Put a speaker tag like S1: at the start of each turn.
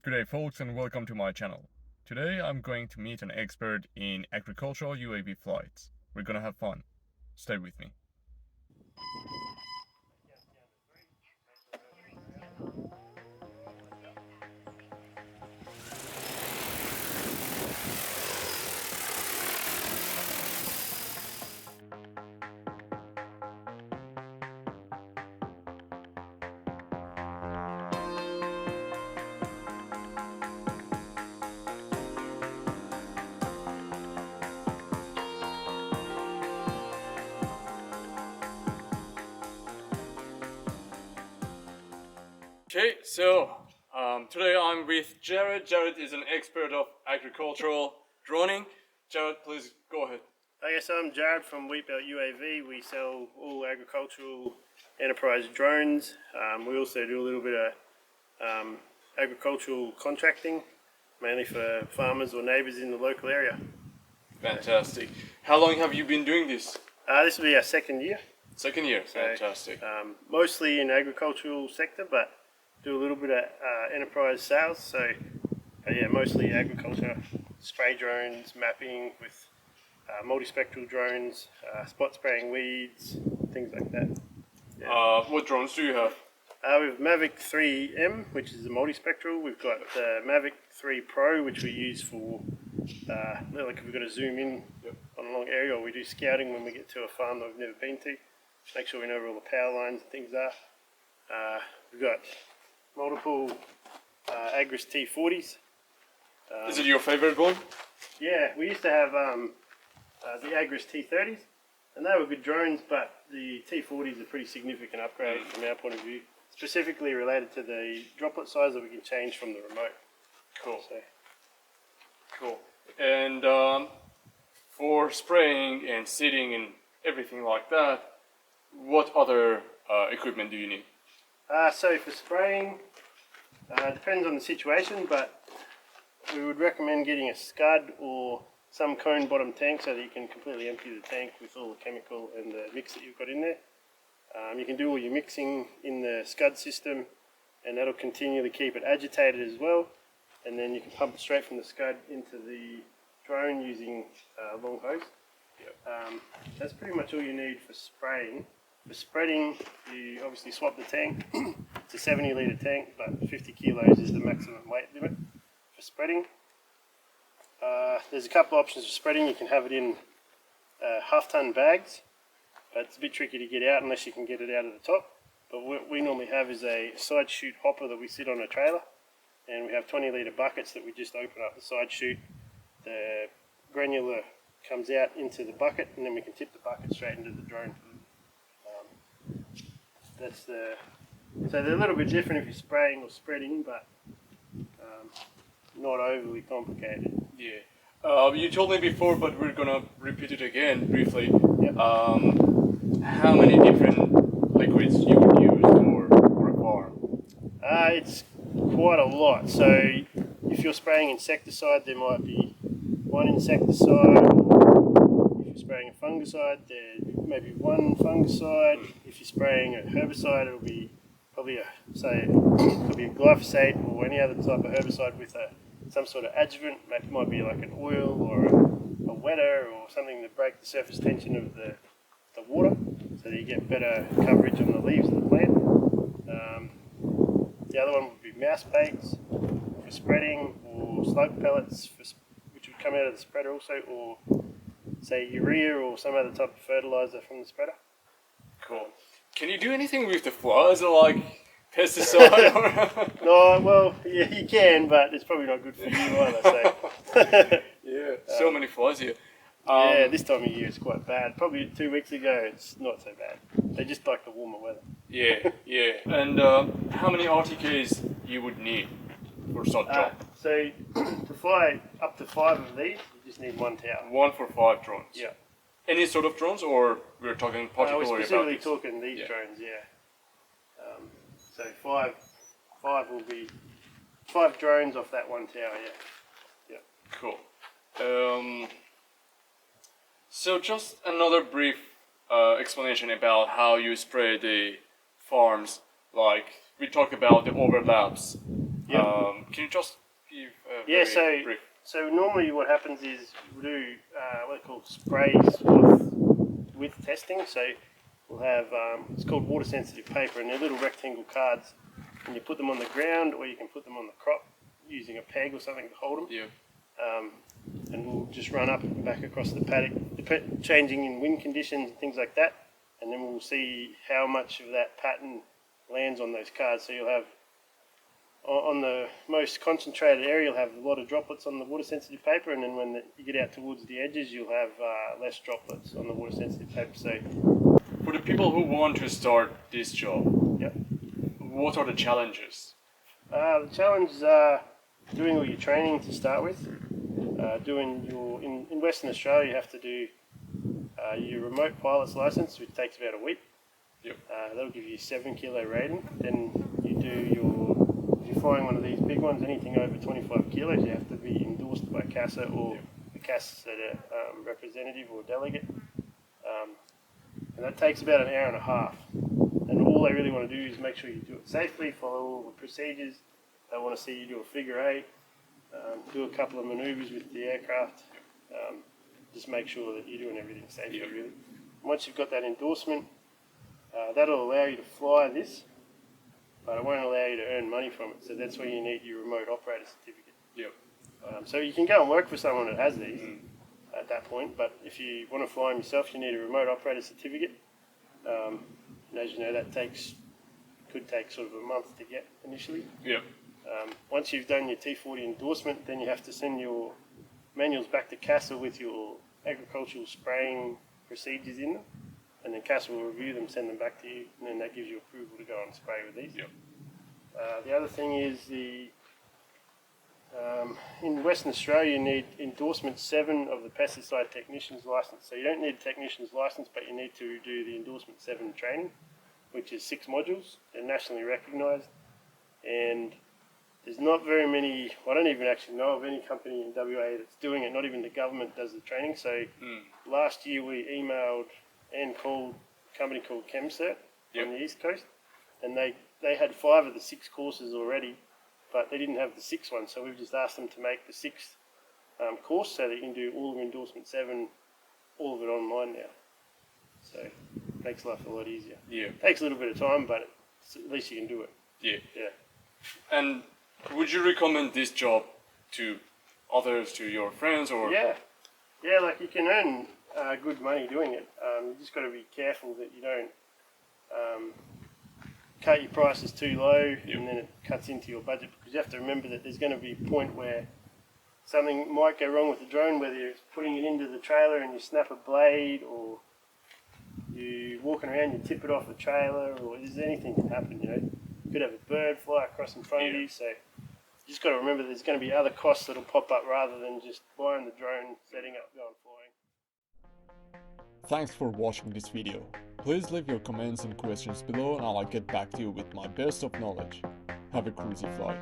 S1: Good day folks and welcome to my channel. Today I'm going to meet an expert in agricultural UAV flights. We're gonna have fun. Stay with me. Okay, so today I'm with Jared. Jared is an expert of agricultural droning. Jared, please go ahead.
S2: Okay, so I'm Jared from Wheatbelt UAV. We sell all agricultural enterprise drones. We also do a little bit of agricultural contracting, mainly for farmers or neighbours in the local area.
S1: Fantastic. How long have you been doing this?
S2: This will be our second year.
S1: Second year. Fantastic.
S2: Mostly in agricultural sector, but do a little bit of enterprise sales. So yeah, mostly agriculture, spray drones, mapping with multispectral drones, spot spraying weeds, things like that. Yeah.
S1: What drones do you have?
S2: We have Mavic 3M, which is a multispectral. We've got the Mavic 3 Pro, which we use for like if we've got to zoom in on a long area, or we do scouting when we get to a farm that we've never been to. Make sure we know where all the power lines and things are. We've got multiple Agris T40s.
S1: Is it your favorite one?
S2: Yeah, we used to have the Agris T30s, and they were good drones, but the T40s are a pretty significant upgrade from our point of view, specifically related to the droplet size that we can change from the remote.
S1: Cool.
S2: So,
S1: cool. And for spraying and seeding and everything like that, what other equipment do you need?
S2: so for spraying, depends on the situation, but we would recommend getting a scud or some cone bottom tank so that you can completely empty the tank with all the chemical and the mix that you've got in there. You can do all your mixing in the scud system, and that'll continually keep it agitated as well, and then you can pump it straight from the scud into the drone using a long hose. Yep. That's pretty much all you need for spraying. For spreading, you obviously swap the tank. It's a 70 litre tank, but 50 kilos is the maximum weight limit for spreading. There's a couple options for spreading. You can have it in half-ton bags, but it's a bit tricky to get out unless you can get it out of the top. But what we normally have is a side chute hopper that we sit on a trailer, and we have 20 litre buckets that we just open up the side chute. The granular comes out into the bucket, and then we can tip the bucket straight into the drone. So they're a little bit different if you're spraying or spreading, but not overly complicated.
S1: Yeah. You told me before, but we're gonna repeat it again briefly.
S2: Yep.
S1: How many different liquids you would use for a farm?
S2: It's quite a lot. So if you're spraying insecticide, there might be one insecticide. If you're spraying a fungicide, there may be one fungicide. If you're spraying a herbicide, it'll be probably could be a glyphosate or any other type of herbicide with some sort of adjuvant. It might be like an oil or a wetter or something to break the surface tension of the water, so that you get better coverage on the leaves of the plant. The other one would be mouse baits for spreading, or slug pellets which would come out of the spreader also, or say urea or some other type of fertilizer from the spreader.
S1: Cool. Can you do anything with the flies, or like pesticide? Or
S2: No, well, yeah, you can, but it's probably not good for you either. So.
S1: Yeah, so many flies here.
S2: Yeah, this time of year it's quite bad. Probably 2 weeks ago it's not so bad. They just like the warmer weather.
S1: Yeah, yeah. And how many RTKs you would need for such job?
S2: So to fly up to 5 of these, you just need one tower.
S1: 1 for 5 drones.
S2: Yeah.
S1: Any sort of drones, or we're talking particularly
S2: We're specifically
S1: about
S2: talking these drones, yeah. So five will be 5 drones off that one tower, yeah.
S1: Cool. So just another brief explanation about how you spray the farms. Like we talk about the overlaps
S2: Yep.
S1: Can you just give a
S2: Yeah,
S1: very brief?
S2: so normally what happens is we do what they call sprays with testing. So we'll have, it's called water sensitive paper, and they're little rectangle cards, and you put them on the ground or you can put them on the crop using a peg or something to hold them.
S1: Yeah.
S2: And we'll just run up and back across the paddock, changing in wind conditions and things like that, and then we'll see how much of that pattern lands on those cards. So you'll have, on the most concentrated area, you'll have a lot of droplets on the water sensitive paper, and then when you get out towards the edges, you'll have less droplets on the water sensitive paper. So
S1: for the people who want to start this job,
S2: yep.
S1: What are the challenges?
S2: The challenges are doing all your training to start with. In Western Australia, you have to do your remote pilot's license, which takes about a week.
S1: Yep.
S2: That'll give you a 7 kilo rating. Then you do if you're flying one of these big ones, anything over 25 kilos, you have to be endorsed by CASA or the CASA representative or delegate. And that takes about an hour and a half. And all they really want to do is make sure you do it safely, follow all the procedures. They want to see you do a figure eight, do a couple of manoeuvres with the aircraft. Just make sure that you're doing everything safely, really. Once you've got that endorsement, that'll allow you to fly this, but it won't allow you to earn money from it. So that's where you need your remote operator certificate.
S1: Yep.
S2: So you can go and work for someone that has these at that point, but if you want to fly them yourself, you need a remote operator certificate. And as you know, that could take sort of a month to get initially.
S1: Yep.
S2: Once you've done your T40 endorsement, then you have to send your manuals back to CASA with your agricultural spraying procedures in them, and then CASA will review them, send them back to you, and then that gives you approval to go and spray with these.
S1: Yep.
S2: The other thing is in Western Australia, you need endorsement 7 of the pesticide technician's license. So you don't need a technician's license, but you need to do the endorsement 7 training, which is 6 modules. They're nationally recognised, and there's not very many. I don't even actually know of any company in WA that's doing it. Not even the government does the training. So last year we emailed and called a company called ChemCert on the East Coast, and they had 5 of the 6 courses already, but they didn't have the 6th one. So we've just asked them to make the 6th course so that you can do all of endorsement 7, all of it online now. So it makes life a lot easier.
S1: Yeah.
S2: Takes a little bit of time, but at least you can do it.
S1: Yeah.
S2: Yeah.
S1: And would you recommend this job to others, to your friends, or?
S2: Yeah, like you can earn good money doing it. You just got to be careful that you don't cut your prices too low and then it cuts into your budget, because you have to remember that there's going to be a point where something might go wrong with the drone, whether you're putting it into the trailer and you snap a blade, or you walking around, you tip it off the trailer, or there's anything can happen, you know. You could have a bird fly across in front of you, so you just got to remember there's going to be other costs that'll pop up rather than just buying the drone, setting up, going flying.
S3: Thanks for watching this video. Please leave your comments and questions below and I'll get back to you with my best of knowledge. Have a cruisy flight.